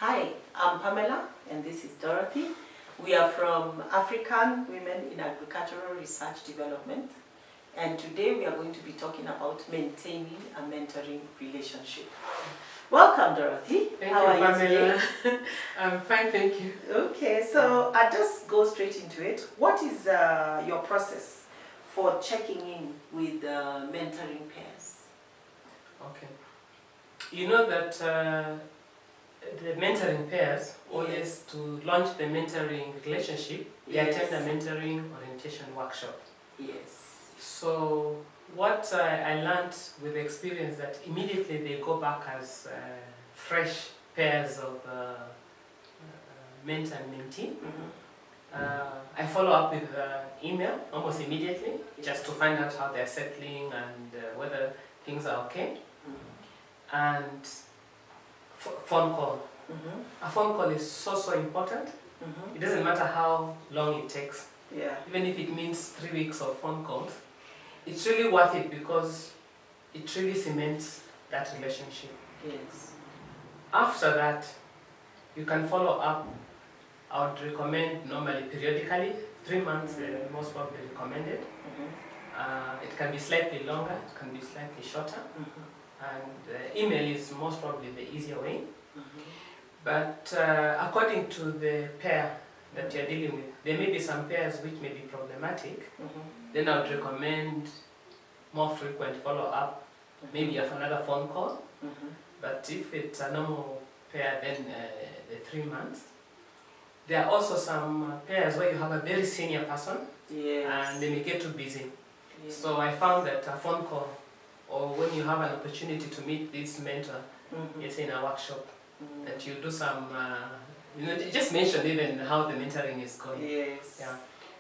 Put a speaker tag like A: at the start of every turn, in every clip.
A: Hi, I'm Pamela and this is Dorothy. We are from African Women in Agricultural Research Development, and today we are going to be talking about maintaining a mentoring relationship. Welcome, Dorothy.
B: How are you, Pamela? I'm fine, thank you.
A: Okay, so I'll just go straight into it. What is your process for checking in with mentoring pairs?
B: Okay. You know that the mentoring pairs, always to launch the mentoring relationship, they attend a mentoring orientation workshop.
A: Yes.
B: So what I learned with experience that immediately they go back as fresh pairs of mentor and mentee. I follow up with email almost immediately, just to find out how they're settling and whether things are okay. And phone call. A phone call is so important. It doesn't matter how long it takes. Even if it means 3 weeks of phone calls, it's really worth it because it really cements that relationship.
A: Yes. After
B: that, you can follow up. I would recommend normally periodically, 3 months most probably recommended. It can be slightly longer, it can be slightly shorter. And email is most probably the easier way. But according to the pair that you're dealing with, there may be some pairs which may be problematic. Then I would recommend more frequent follow-up, maybe of another phone call. But if it's a normal pair, then the 3 months. There are also some pairs where you have a very senior person, and they may get too busy. So I found that a phone call, or when you have an opportunity to meet this mentor, let's say in a workshop, that you do some, just mention even how the mentoring is going. Yeah.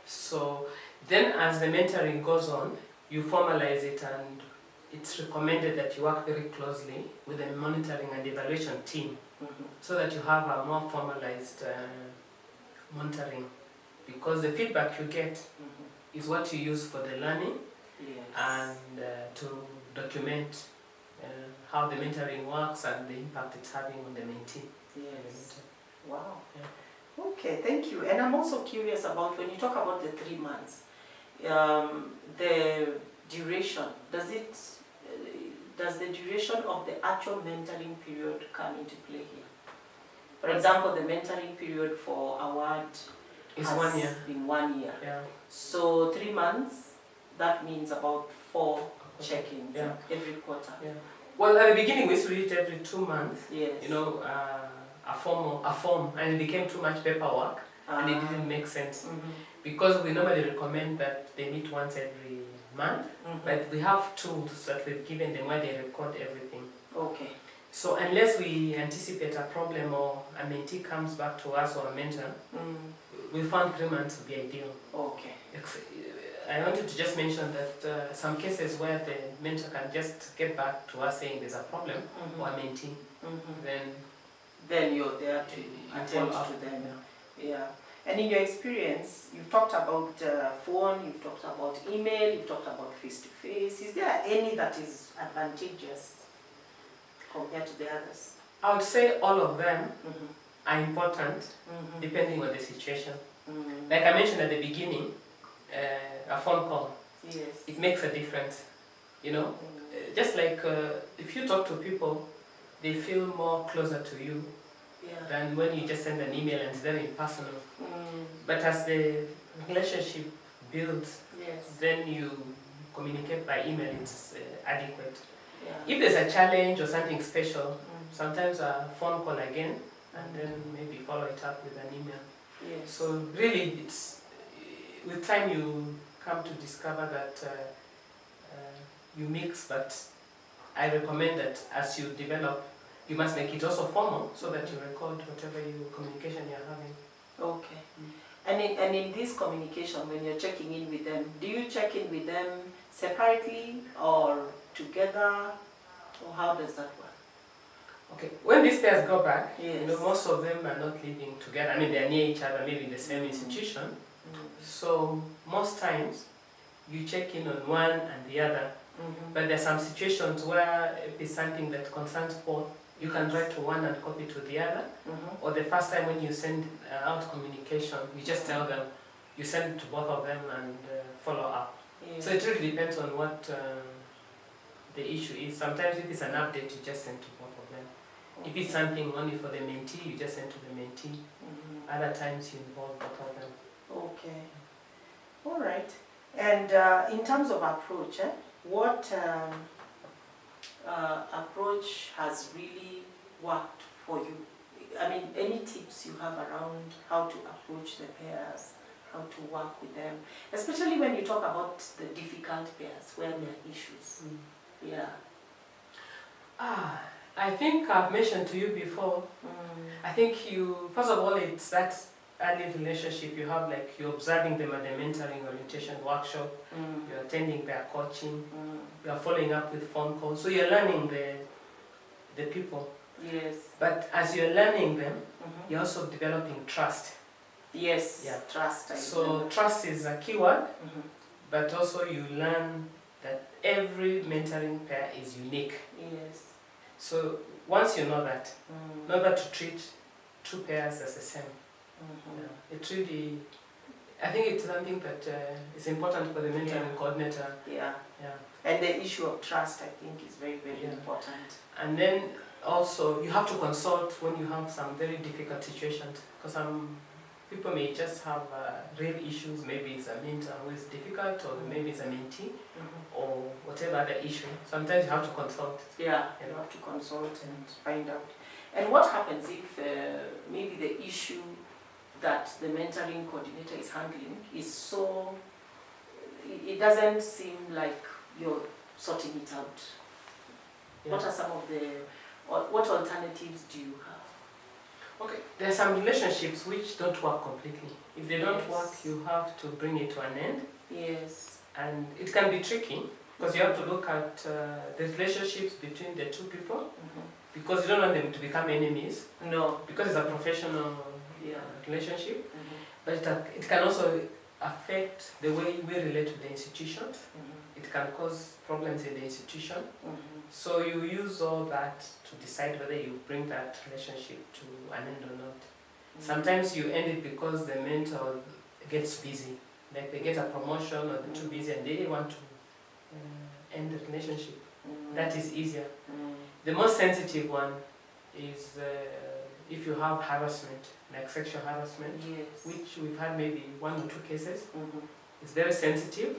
B: So then as the mentoring goes on, you formalize it, and it's recommended that you work very closely with the monitoring and evaluation team, so that you have a more formalized monitoring, because the feedback you get is what you use for the learning and to document how the mentoring works and the impact it's having on the mentee. Wow.
A: Okay, thank you. And I'm also curious about when you talk about the 3 months, the duration, does the duration of the actual mentoring period come into play here? For example, the mentoring period for award
B: is 1 year.
A: Been 1 year. So 3 months, that means about 4 check-ins every quarter.
B: Well, at the beginning we used to do it every 2 months. A form, and it became too much paperwork, and it didn't make sense. Because we normally recommend that they meet once every month, but we have tools that we've given them where they record everything. Okay. So unless we anticipate a problem or a mentee comes back to us or a mentor, we found 3 months to be ideal. Okay. I wanted to just mention that some cases where the mentor can just get back to us saying there's a problem or a mentee, then
A: you're there to attend to them. And in your experience, you've talked about phone, you've talked about email, you've talked about face-to-face. Is there any that is advantageous compared to the others?
B: I would say all of them are important, depending on the situation. Like I mentioned at the beginning, a phone call, it makes a difference. Just like if you talk to people, they feel more closer to you than when you just send an email and it's very impersonal. But as the relationship builds, then you communicate by email, it's adequate. If there's a challenge or something special, sometimes a phone call again, and then maybe follow it up with an email. So really, it's with time you come to discover that you mix, but I recommend that as you develop, you must make it also formal so that you record whatever communication you're having. Okay.
A: And in this communication, when you're checking in with them, do you check in with them separately or together, or how does that work?
B: Okay, when these pairs go back, most of them are not living together. I mean, they're near each other, maybe in the same institution. So most times, you check in on one and the other. But there are some situations where it's something that concerns both, You can write to one and copy to the other, or the first time when you send out communication, you just tell them, you send to both of them and follow up.
A: Yeah.
B: So it really depends on what the issue is. Sometimes if it's an update, you just send to both of them.
A: Okay.
B: If it's something only for the mentee, you just send to the mentee. Other times you involve both of them.
A: Okay. All right. And in terms of approach, what approach has really worked for you? I mean, any tips you have around how to approach the pairs, how to work with them, especially when you talk about the difficult pairs where there are issues. Yeah.
B: I think I've mentioned to you before, I think you, first of all, it's that early relationship you have, like you're observing them at the mentoring orientation workshop, you're attending their coaching, you're following up with phone calls, so you're learning the people.
A: Yes.
B: But as you're learning them, you're also developing trust.
A: Yes,
B: yeah.
A: Trust.
B: So trust is a key word, but also you learn that every mentoring pair is unique.
A: Yes.
B: So once you know that, not to treat two pairs as the same. Yeah. It really, I think it's something that is important for the mentoring coordinator.
A: Yeah.
B: Yeah.
A: And the issue of trust, I think, is very, very important.
B: And then also, you have to consult when you have some very difficult situations, because some people may just have real issues. Maybe it's a mentor who is difficult, or maybe it's a mentee, or whatever the issue. Sometimes you have to consult.
A: Yeah, you have to consult and find out. And what happens if maybe the issue that the mentoring coordinator is handling is so, it doesn't seem like you're sorting it out? Yeah. What are some of the, what alternatives do you have?
B: Okay, there are some relationships which don't work completely. If they don't work, you have to bring it to an end.
A: Yes.
B: And it can be tricky, because you have to look at the relationships between the two people, because you don't want them to become enemies.
A: No.
B: Because it's a professional relationship, but it can also affect the way we relate to the institutions. It can cause problems in the institution. So you use all that to decide whether you bring that relationship to an end or not. Sometimes you end it because the mentor gets busy, like they get a promotion or they're too busy and they want to end the relationship. That is easier. The most sensitive one is if you have harassment, like sexual harassment, which we've had maybe 1 or 2 cases. It's very sensitive.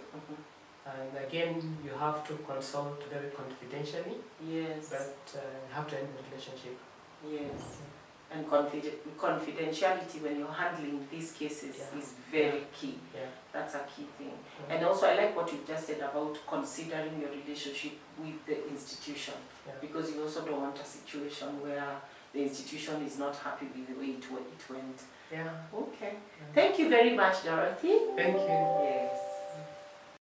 B: And again, you have to consult very confidentially.
A: Yes.
B: But you have to end the relationship.
A: Yes. And confidentiality when you're handling these cases is very key. Yeah. That's a key thing. And also I like what you just said about considering your relationship with the institution. Because you also don't want a situation where the institution is not happy with the way it went. Yeah. Okay. Thank you very much, Dorothy.
B: Thank you.
A: Yes.